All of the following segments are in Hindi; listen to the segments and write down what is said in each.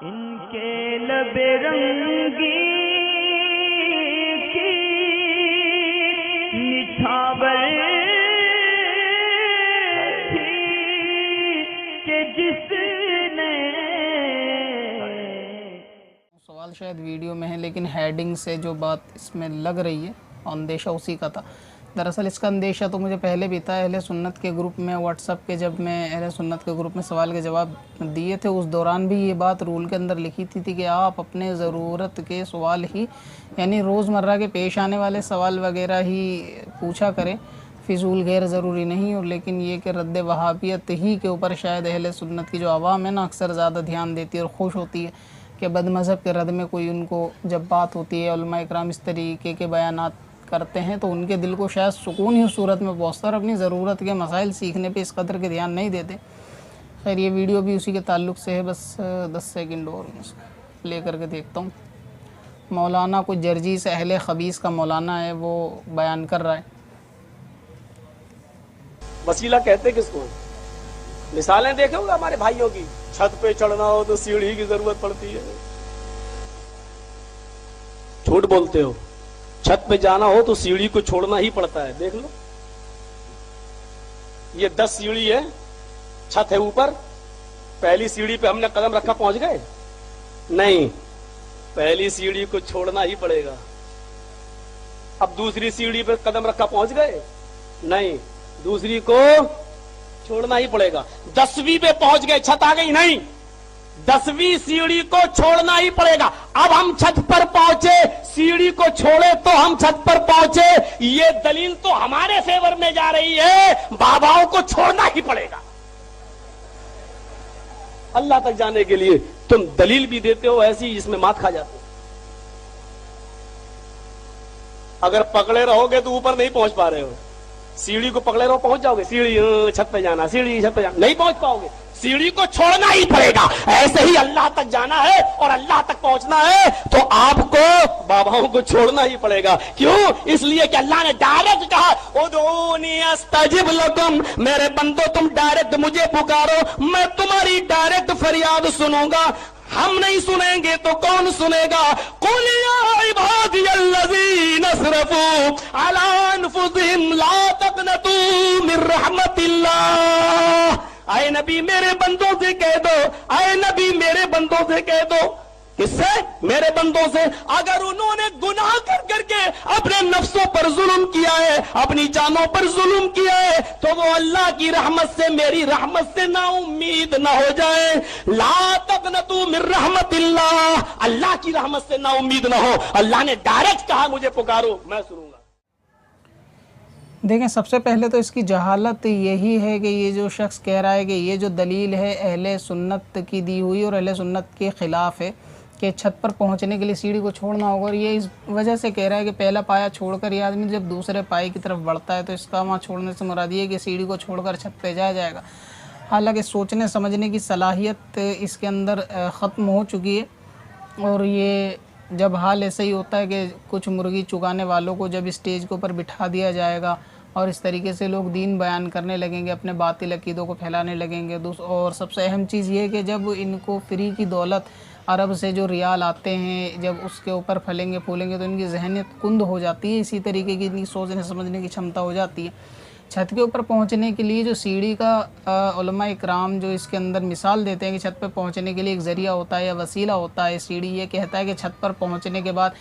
इनके लबे रंगी की निछावर थी कि जिसने। सवाल शायद वीडियो में है लेकिन हेडिंग से जो बात इसमें लग रही है अंदेशा उसी का था। दरअसल इसका अंदेशा तो मुझे पहले भी था। अहले सुन्नत के ग्रुप में व्हाट्सअप के जब मैं अहले सुन्नत के ग्रुप में सवाल के जवाब दिए थे उस दौरान भी ये बात रूल के अंदर लिखी थी कि आप अपने ज़रूरत के सवाल ही यानी रोज़मर्रा के पेश आने वाले सवाल वगैरह ही पूछा करें, फ़िज़ूल गैर ज़रूरी नहीं। और लेकिन ये कि रद्द वहाबियत ही के ऊपर शायद अहले सुन्नत की जो आवाम है ना अक्सर ज़्यादा ध्यान देती है और खुश होती है कि बदमज़हब के रद्द में कोई उनको जब बात होती है उलमा इकराम इस तरीके के बयानात करते हैं तो उनके दिल को शायद सुकून ही उस सूरत में पहुँचता और अपनी ज़रूरत के मसाइल सीखने पे इस कदर के ध्यान नहीं देते। खैर ये वीडियो भी उसी के ताल्लुक़ से है, बस 10 सेकंड और प्ले करके देखता हूँ। मौलाना कोई जर्जीस अहले ख़बीस का मौलाना है, वो बयान कर रहा है। वसीला कहते किसको? मिसालें देखे होगा हमारे भाइयों की, छत पे चढ़ना हो तो सीढ़ी की जरूरत पड़ती है। झूठ बोलते हो। छत पे जाना हो तो सीढ़ी को छोड़ना ही पड़ता है। देख लो, ये 10 सीढ़ी है, छत है ऊपर। पहली सीढ़ी पे हमने कदम रखा, पहुंच गए? नहीं, पहली सीढ़ी को छोड़ना ही पड़ेगा। अब दूसरी सीढ़ी पे कदम रखा, पहुंच गए? नहीं, दूसरी को छोड़ना ही पड़ेगा। 10वीं पे पहुंच गए, छत आ गई? नहीं, 10वीं सीढ़ी को छोड़ना ही पड़ेगा। अब हम छत पर पहुंचे, सीढ़ी को छोड़े तो हम छत पर पहुंचे। ये दलील तो हमारे फेवर में जा रही है, बाबाओं को छोड़ना ही पड़ेगा। अल्लाह तक जाने के लिए तुम दलील भी देते हो ऐसी जिसमें मात खा जाते हो। अगर पकड़े रहोगे तो ऊपर नहीं पहुंच पा रहे हो। सीढ़ी को पकड़े रहो, पहुंच जाओगे। सीढ़ी छत पे जाना, सीढ़ी छत पे जाना, नहीं पहुंच पाओगे। सीढ़ी को छोड़ना ही पड़ेगा। ऐसे ही अल्लाह तक जाना है और अल्लाह तक पहुंचना है तो आपको बाबाओं को छोड़ना ही पड़ेगा। क्यों? इसलिए कि अल्लाह ने डायरेक्ट कहा, उदऊनी अस्तजिब लकुम, मेरे बंदो तुम डायरेक्ट मुझे पुकारो, मैं तुम्हारी डायरेक्ट फरियाद सुनूंगा। हम नहीं सुनेंगे तो कौन सुनेगा? कुल या इबादियल्लज़ीना असरफू अला अनफुसिहिम ला तक़नतू मिन रहमतिल्लाह। आए नबी मेरे बंदों से कह दो, आए नबी मेरे बंदों से कह दो। किससे? मेरे बंदों से। अगर उन्होंने गुनाह कर करके अपने नफ्सों पर जुल्म किया है, अपनी जानों पर जुल्म किया है, तो वो अल्लाह की रहमत से, मेरी रहमत से ना उम्मीद ना हो जाए। ला तक़नतू मिन रहमतिल्लाह, अल्लाह की रहमत से ना उम्मीद ना हो। अल्लाह ने डायरेक्ट कहा मुझे पुकारो, मैं सुनूंगा। देखें, सबसे पहले तो इसकी जहालत यही है कि ये जो शख्स कह रहा है कि ये जो दलील है अहले सुन्नत की दी हुई और अहले सुन्नत के ख़िलाफ़ है कि छत पर पहुंचने के लिए सीढ़ी को छोड़ना होगा। और ये इस वजह से कह रहा है कि पहला पाया छोड़कर ये आदमी जब दूसरे पाए की तरफ बढ़ता है तो इसका वहाँ छोड़ने से मुराद ये है कि सीढ़ी को छोड़कर छत पे जाया जाएगा। हालांकि सोचने समझने की सलाहियत इसके अंदर ख़त्म हो चुकी है। और ये जब हाल ऐसे ही होता है कि कुछ मुर्गी चुगाने वालों को जब स्टेज के ऊपर बिठा दिया जाएगा और इस तरीके से लोग दीन बयान करने लगेंगे, अपने बातिल अकीदों को फैलाने लगेंगे। और सबसे अहम चीज़ ये है कि जब इनको फ्री की दौलत अरब से जो रियाल आते हैं जब उसके ऊपर फलेंगे फूलेंगे तो इनकी जहनीत कुंद हो जाती है। इसी तरीके की इनकी सोचने समझने की क्षमता हो जाती है। छत के ऊपर पहुंचने के लिए जो सीढ़ी का उलमा इकराम जो इसके अंदर मिसाल देते हैं कि छत पर पहुंचने के लिए एक ज़रिया होता है या वसीला होता है। सीढ़ी ये कहता है कि छत पर पहुंचने के बाद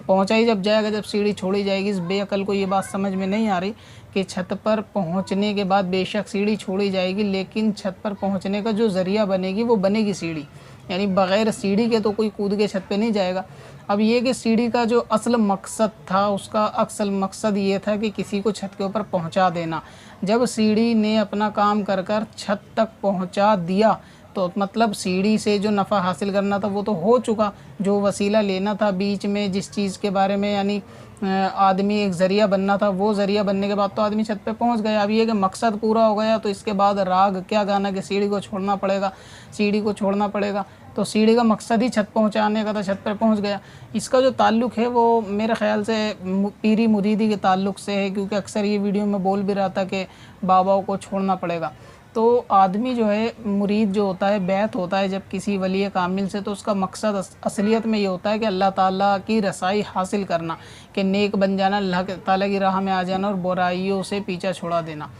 पहुंचा ही जब जाएगा, जब सीढ़ी छोड़ी जाएगी। इस बेअकल को ये बात समझ में नहीं आ रही कि छत पर पहुंचने के बाद बेशक सीढ़ी छोड़ी जाएगी लेकिन छत पर पहुंचने का जो ज़रिया बनेगी वो बनेगी सीढ़ी, यानी बग़ैर सीढ़ी के तो कोई कूद के छत पे नहीं जाएगा। अब ये कि सीढ़ी का जो असल मकसद था, उसका असल मकसद ये था कि किसी को छत के ऊपर पहुंचा देना। जब सीढ़ी ने अपना काम कर कर छत तक पहुंचा दिया तो मतलब सीढ़ी से जो नफ़ा हासिल करना था वो तो हो चुका। जो वसीला लेना था बीच में जिस चीज़ के बारे में यानी आदमी एक ज़रिया बनना था, वो ज़रिया बनने के बाद तो आदमी छत पे पहुंच गया। अब ये कि मकसद पूरा हो गया तो इसके बाद राग क्या गाना कि सीढ़ी को छोड़ना पड़ेगा, सीढ़ी को छोड़ना पड़ेगा। तो सीढ़ी का मकसद ही छत पहुंचाने का था, छत पर पहुंच गया। इसका जो ताल्लुक़ है वो मेरे ख़्याल से पीरी मुरीदी के ताल्लुक़ से है, क्योंकि अक्सर ये वीडियो में बोल भी रहा था कि बाबाओं को छोड़ना पड़ेगा। तो आदमी जो है मुरीद जो होता है, बैत होता है जब किसी वली कामिल से, तो उसका मकसद असलियत में ये होता है कि अल्लाह ताला की रसाई हासिल करना, कि नेक बन जाना, अल्लाह ताला की राह में आ जाना और बुराइयों से पीछा छुड़ा देना।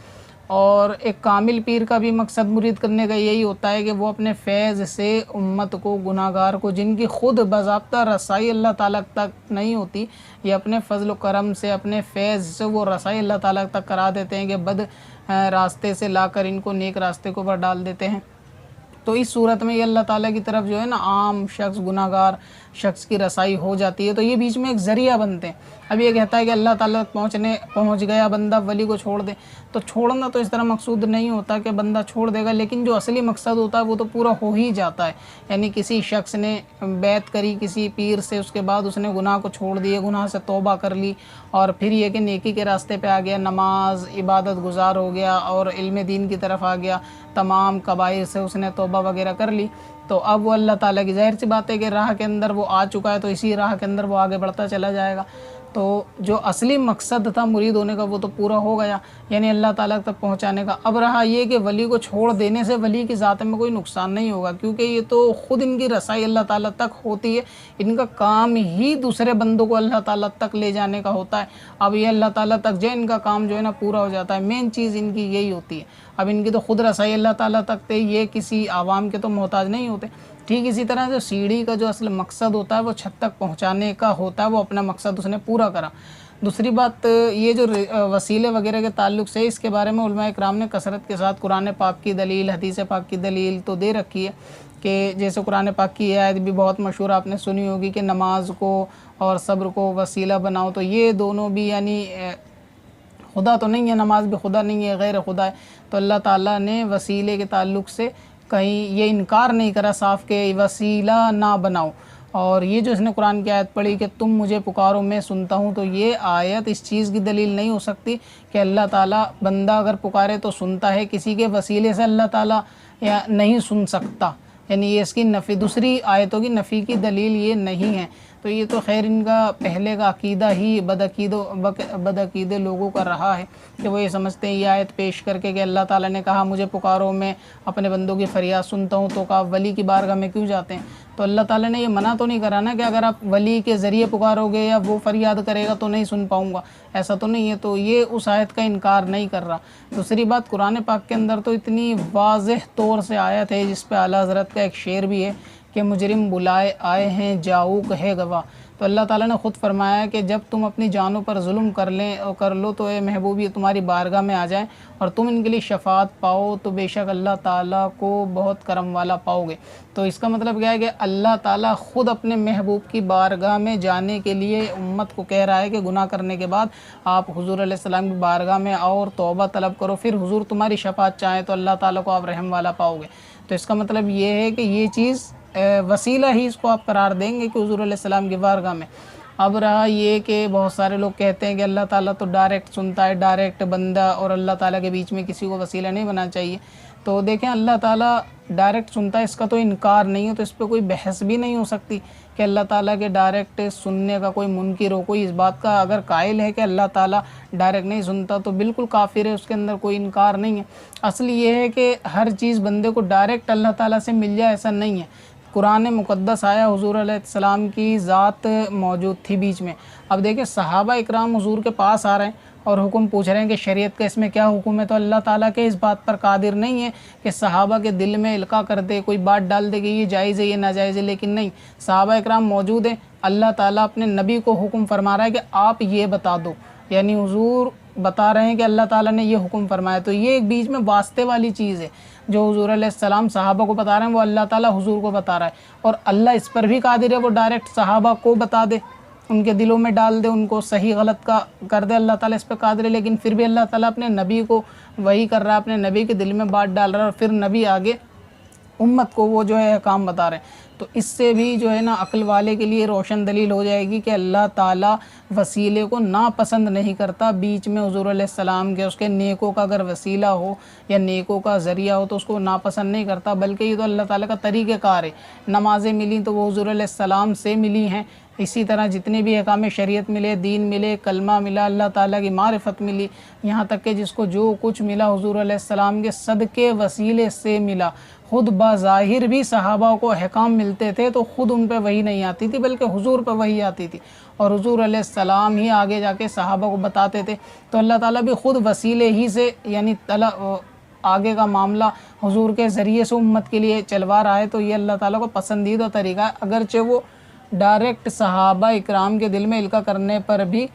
और एक कामिल पीर का भी मकसद मुरीद करने का यही होता है कि वो अपने फैज़ से उम्मत को, गुनाहगार को, जिनकी ख़ुद बाज़ाब्ता रसाई अल्लाह ताला तक नहीं होती, ये अपने फ़ज़ल करम से, अपने फैज़ से वो रसाई अल्लाह ताला तक करा देते हैं कि बद रास्ते से लाकर इनको नेक रास्ते को ऊपर डाल देते हैं। तो इस सूरत में ये अल्लाह ताला की तरफ जो है ना आम शख्स, गुनाहगार शख्स की रसाई हो जाती है। तो ये बीच में एक ज़रिया बनते हैं। अब ये कहता है कि अल्लाह ताला तक पहुँच गया बंदा, वली को छोड़ दे, तो छोड़ना तो इस तरह मकसूद नहीं होता कि बंदा छोड़ देगा, लेकिन जो असली मकसद होता है वो तो पूरा हो ही जाता है। यानी किसी शख्स ने बैत करी किसी पीर से, उसके बाद उसने गुनाह को छोड़ दिए, गुनाह से तौबा कर ली, और फिर ये कि नेकी के रास्ते पे आ गया, नमाज इबादत गुजार हो गया और इल्म दीन की तरफ आ गया, तमाम कबाइर से उसने तौबा वगैरह कर ली, तो अब वो अल्लाह ताला की ज़ाहिर सी बात है कि राह के अंदर वो आ चुका है, तो इसी राह के अंदर वो आगे बढ़ता चला जाएगा। तो जो असली मकसद था मुरीद होने का वो तो पूरा हो गया, यानी अल्लाह ताला तक पहुंचाने का। अब रहा ये कि वली को छोड़ देने से वली की ज़ात में कोई नुकसान नहीं होगा, क्योंकि ये तो ख़ुद इनकी रसाई अल्लाह ताला तक होती है, इनका काम ही दूसरे बंदों को अल्लाह ताला तक ले जाने का होता है। अब ये अल्लाह ताला तक जो इनका काम जो है ना पूरा हो जाता है, मेन चीज़ इनकी यही होती है। अब इनकी तो खुद रसाई अल्लाह ताला तक थे, ये किसी आवाम के तो मोहताज नहीं होते। ठीक इसी तरह जो सीढ़ी का जो असल मकसद होता है वो छत तक पहुंचाने का होता है, वो अपना मकसद उसने पूरा करा। दूसरी बात ये जो वसीले वगैरह के ताल्लुक से, इसके बारे में उलमा इकराम ने कसरत के साथ कुरान पाक की दलील, हदीस पाक की दलील तो दे रखी है, कि जैसे कुरान पाक की आयत भी बहुत मशहूर आपने सुनी होगी कि नमाज को और सब्र को वसीला बनाओ। तो ये दोनों भी यानी खुदा तो नहीं है, नमाज भी खुदा नहीं है, गैर खुदा है। तो अल्लाह ताला ने वसीले के ताल्लुक से कहीं ये इनकार नहीं करा साफ़ के वसीला ना बनाओ। और ये जो इसने कुरान की आयत पढ़ी कि तुम मुझे पुकारो मैं सुनता हूँ, तो ये आयत इस चीज़ की दलील नहीं हो सकती कि अल्लाह ताला बंदा अगर पुकारे तो सुनता है, किसी के वसीले से अल्लाह ताला या नहीं सुन सकता, यानी ये इसकी नफ़ी, दूसरी आयतों की नफ़ी की दलील ये नहीं है। तो ये तो खैर इनका पहले का अकीदा ही बदअकीदे लोगों का रहा है कि वो ये समझते हैं ये आयत पेश करके कि अल्लाह ताला ने कहा मुझे पुकारो मैं अपने बंदों की फ़रियाद सुनता हूँ, तो कहा वली की बारगाह में क्यों जाते हैं। तो अल्लाह ताला ने ये मना तो नहीं करा ना कि अगर आप वली के ज़रिए पुकारोगे या वो फ़रियाद करेगा तो नहीं सुन पाऊँगा, ऐसा तो नहीं है। तो ये उस आयत का इनकार नहीं कर रहा। दूसरी बात, कुरान पाक के अंदर तो इतनी वाज़ेह तौर से आयत है जिस पर आला हज़रत का एक शेर भी है कि मुजरिम बुलाए आए हैं जाऊ कहे गवाह। तो अल्लाह ताला ने ख़ुद फरमाया कि जब तुम अपनी जानों पर जुल्म कर लो तो ये महबूबी तुम्हारी बारगाह में आ जाए और तुम इनके लिए शफात पाओ, तो बेशक अल्लाह ताला को बहुत करम वाला पाओगे। तो इसका मतलब क्या है कि अल्लाह ताला ख़ुद अपने महबूब की बारगाह में जाने के लिए उम्मत को कह रहा है कि गुनाह करने के बाद आप हुज़ूर अलैहिस्सलाम की बारगाह में आओ और तौबा तलब करो, फिर हुज़ूर तुम्हारी शफात चाहें तो अल्लाह ताला को आप रहम वाला पाओगे। तो इसका मतलब ये है कि ये चीज़ वसीला ही इसको आप करार देंगे कि हुज़ूर अलैहिस्सलाम की बारगाह में। अब रहा ये कि बहुत सारे लोग कहते हैं कि अल्लाह ताला तो डायरेक्ट सुनता है, डायरेक्ट बंदा और अल्लाह ताला के बीच में किसी को वसीला नहीं बनाना चाहिए। तो देखें अल्लाह ताला डायरेक्ट सुनता है, इसका तो इनकार नहीं है, तो इस पर कोई बहस भी नहीं हो सकती कि अल्लाह ताला के डायरेक्ट सुनने का कोई मुनकिर हो, कोई इस बात का अगर कायल है कि अल्लाह ताला डायरेक्ट नहीं सुनता तो बिल्कुल काफिर है, उसके अंदर कोई इनकार नहीं है। असल ये है कि हर चीज़ बंदे को डायरेक्ट अल्लाह ताला से मिल जाए ऐसा नहीं है। कुरान मुक़द्दस आया, हुज़ूर अलैहिस्सलाम की ज़ात मौजूद थी बीच में। अब देखिए सहाबा इकराम हुज़ूर के पास आ रहे हैं और हुक्म पूछ रहे हैं कि शरीयत का इसमें क्या हुक्म है। तो अल्लाह ताला के इस बात पर कादिर नहीं है कि सहाबा के दिल में इल्का कर दे, कोई बात डाल दे कि ये जायज़ है ये नाजायज़ है, लेकिन नहीं, सहाबा इकराम मौजूद हैं। अल्लाह ताला अपने नबी को हुक्म फरमा रहा है कि आप ये बता दो, यानी हुज़ूर बता रहे हैं कि अल्लाह ताला ने ये हुक्म फरमाया। तो ये एक बीच में वास्ते वाली चीज़ है, जो हुज़ूर अलैहिस्सलाम सहाबा को बता रहे हैं वो अल्लाह ताला हुज़ूर को बता रहा है, और अल्लाह इस पर भी कादिर है वो डायरेक्ट सहाबा को बता दे, उनके दिलों में डाल दे, उनको सही गलत का कर दे। अल्लाह ताला इस पर कादिर है, लेकिन फिर भी अल्लाह ताला अपने नबी को वही कर रहा है, अपने नबी के दिल में बात डाल रहा है और फिर नबी आगे उम्मत को वो जो है काम बता रहे हैं। तो इससे भी जो है ना अक्ल वाले के लिए रोशन दलील हो जाएगी कि अल्लाह ताला वसीले को नापसंद नहीं करता। बीच में हुज़ूर अलैहिस्सलाम के उसके नेकों का अगर वसीला हो या नेकों का ज़रिया हो तो उसको नापसंद नहीं करता, बल्कि ये तो अल्लाह ताला का तरीक़ेकार है। नमाज़ें मिली तो वो हुज़ूर अलैहिस्सलाम से मिली हैं, इसी तरह जितने भी अहकाम शरीयत मिले, दीन मिले, कलमा मिला, अल्लाह ताला की मारिफत मिली, यहाँ तक कि जिसको जो कुछ मिला हुजूर अलैहिस्सलाम के सदके वसीले से मिला। खुद बाज़ाहिर भी सहाबा को अहकाम मिलते थे तो ख़ुद उन पर वही नहीं आती थी, बल्कि हुजूर पर वही आती थी और हुजूर अलैहिस्सलाम ही आगे जाके सहाबा को बताते थे। तो अल्लाह ताला भी ख़ुद वसीले ही से यानी आगे का मामला हुजूर के ज़रिए से उम्मत के लिए चलवा रहा है। तो ये अल्लाह ताला को पसंदीदा तरीका है, अगरचे वो डायरेक्ट सहाबा इकराम के दिल में इल्का करने पर भी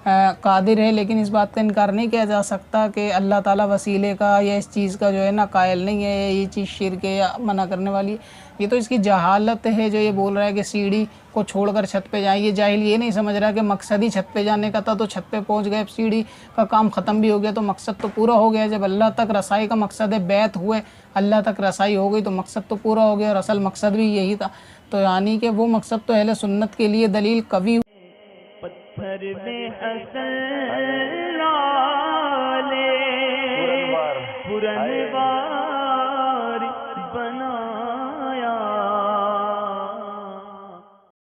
कादिर है, लेकिन इस बात का इनकार नहीं किया जा सकता कि अल्लाह ताला वसीले का या इस चीज़ का जो है ना कायल नहीं है, ये चीज़ शिर्क है या मना करने वाली है। ये तो इसकी जहालत है जो ये बोल रहा है कि सीढ़ी को छोड़कर छत पे जाए। ये जाहिल ये नहीं समझ रहा कि मकसद ही छत पे जाने का था, तो छत पे पहुंच गए, सीढ़ी का काम ख़त्म भी हो गया तो मकसद तो पूरा हो गया। जब अल्लाह तक रसाई का मकसद है, बैत हुए अल्लाह तक रसाई हो गई तो मकसद तो पूरा हो गया और असल मकसद भी यही था। तो यानी कि वो मकसद तो अहले सुन्नत के लिए दलील कवी पत्थर में असल